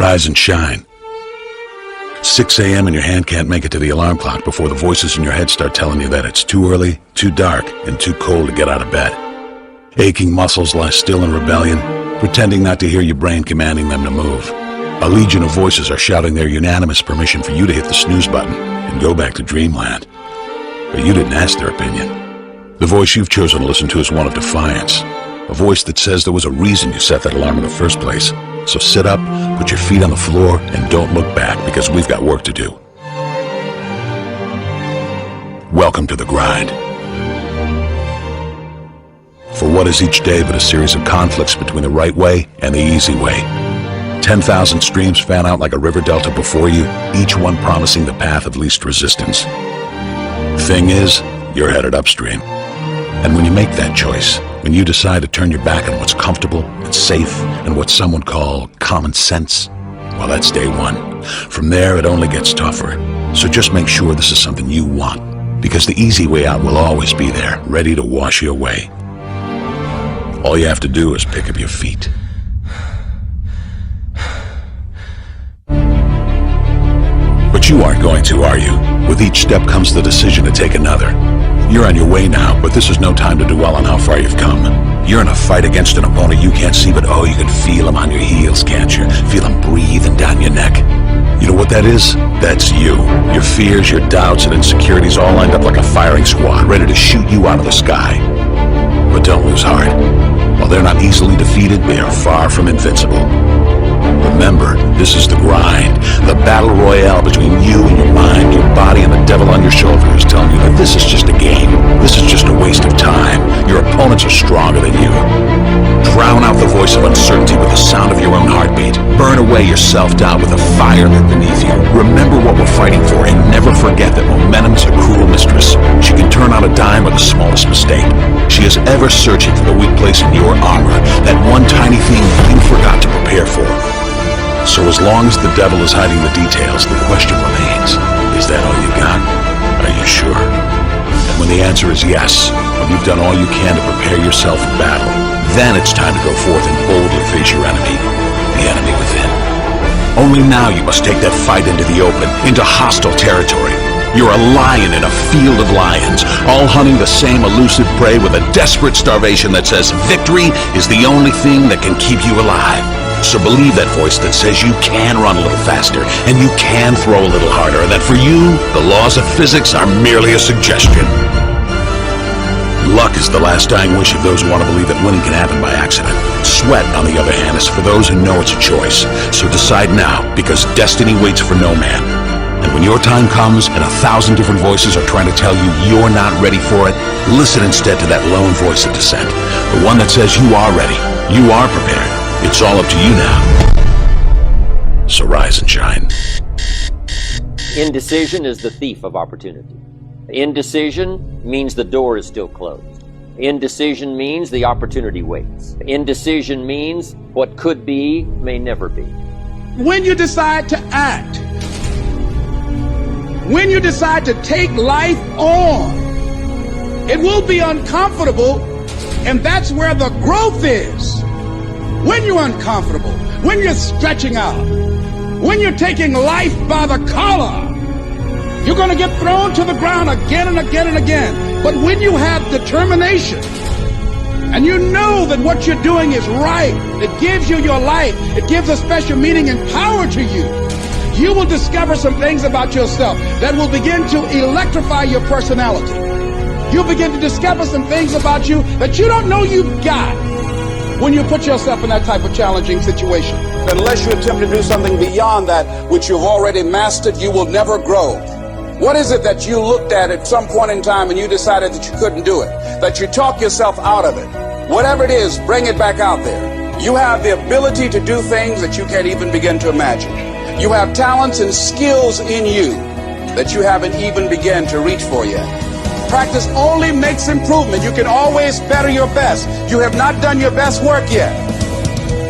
Rise and shine. 6 a.m. and your hand can't make it to the alarm clock before the voices in your head start telling you that it's too early, too dark, and too cold to get out of bed. Aching muscles lie still in rebellion, pretending not to hear your brain commanding them to move. A legion of voices are shouting their unanimous permission for you to hit the snooze button and go back to dreamland. But you didn't ask their opinion. The voice you've chosen to listen to is one of defiance. A voice that says there was a reason you set that alarm in the first place. So sit up, put your feet on the floor, and don't look back, because we've got work to do. Welcome to the grind. For what is each day but a series of conflicts between the right way and the easy way? 10,000 streams fan out like a river delta before you, each one promising the path of least resistance. Thing is, you're headed upstream. And when you make that choice, when you decide to turn your back on what's comfortable and safe and what some would call common sense, well, that's day one. From there, it only gets tougher. So just make sure this is something you want, because the easy way out will always be there, ready to wash you away. All you have to do is pick up your feet. But you aren't going to, are you? With each step comes the decision to take another. You're on your way now, but this is no time to dwell on how far you've come. You're in a fight against an opponent you can't see, but oh, you can feel him on your heels, can't you? Feel him breathing down your neck. You know what that is? That's you. Your fears, your doubts, and insecurities all lined up like a firing squad, ready to shoot you out of the sky. But don't lose heart. While they're not easily defeated, they are far from invincible. Remember, this is the grind, the battle royale between you and your mind, your body, and the devil on your shoulder is telling you that this is just a game. This is just a waste of time. Your opponents are stronger than you. Drown out the voice of uncertainty with the sound of your own heartbeat. Burn away your self-doubt with a fire lit beneath you. Remember what we're fighting for, and never forget that momentum's a cruel mistress. She can turn on a dime with the smallest mistake. She is ever searching for the weak place in your armor, that one tiny thing you forgot to prepare for. So as long as the devil is hiding the details, the question remains, is that all you got? Are you sure? And when the answer is yes, when you've done all you can to prepare yourself for battle, then it's time to go forth and boldly face your enemy, the enemy within. Only now you must take that fight into the open, into hostile territory. You're a lion in a field of lions, all hunting the same elusive prey with a desperate starvation that says victory is the only thing that can keep you alive. So believe that voice that says you can run a little faster, and you can throw a little harder, and that for you, the laws of physics are merely a suggestion. Luck is the last dying wish of those who want to believe that winning can happen by accident. Sweat, on the other hand, is for those who know it's a choice. So decide now, because destiny waits for no man. And when your time comes and 1,000 different voices are trying to tell you you're not ready for it, listen instead to that lone voice of dissent. The one that says you are ready, you are prepared. It's all up to you now. So rise and shine. Indecision is the thief of opportunity. Indecision means the door is still closed. Indecision means the opportunity waits. Indecision means what could be may never be. When you decide to act, when you decide to take life on, it will be uncomfortable, and that's where the growth is. When you're uncomfortable, when you're stretching out, when you're taking life by the collar, you're going to get thrown to the ground again and again and again. But when you have determination, and you know that what you're doing is right, it gives you your life, it gives a special meaning and power to you, you will discover some things about yourself that will begin to electrify your personality. You'll begin to discover some things about you that you don't know you've got when you put yourself in that type of challenging situation. Unless you attempt to do something beyond that which you've already mastered, you will never grow. What is it that you looked at some point in time and you decided that you couldn't do it, that you talk yourself out of it? Whatever it is, bring it back out there. You have the ability to do things that you can't even begin to imagine. You have talents and skills in you that you haven't even begun to reach for yet. Practice only makes improvement. You can always better your best. You have not done your best work yet.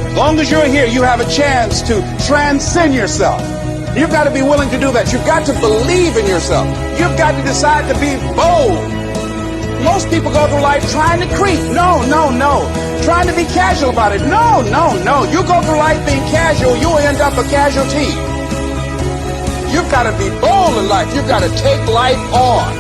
As long as you're here, you have a chance to transcend yourself. You've got to be willing to do that. You've got to believe in yourself. You've got to decide to be bold. Most people go through life trying to creep. No. trying to be casual about it. No. You go through life being casual, you'll end up a casualty. You've got to be bold in life. You've got to take life on.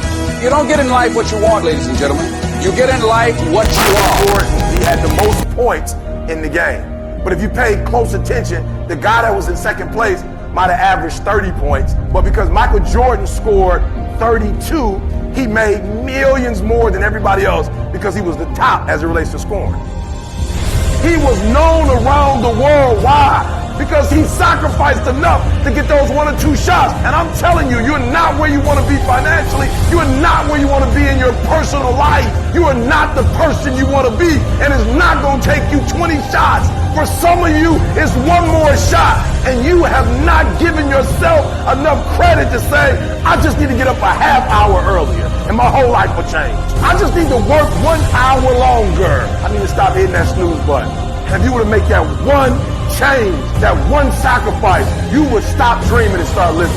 You don't get in life what you want, ladies and gentlemen. You get in life what you are. Jordan, he had the most points in the game. But if you paid close attention, the guy that was in second place might have averaged 30 points. But because Michael Jordan scored 32, he made millions more than everybody else because he was the top as it relates to scoring. He was known around the world. Why? Because he sacrificed enough to get those 1 or 2 shots. And I'm telling you, you're not where you want to be financially. You are not where you want to be in your personal life. You are not the person you want to be. And it's not going to take you 20 shots. For some of you, it's 1 more shot. And you have not given yourself enough credit to say, I just need to get up a half hour earlier and my whole life will change. I just need to work 1 hour longer. I need to stop hitting that snooze button. And if you were to make that one change, that one sacrifice, you would stop dreaming and start living.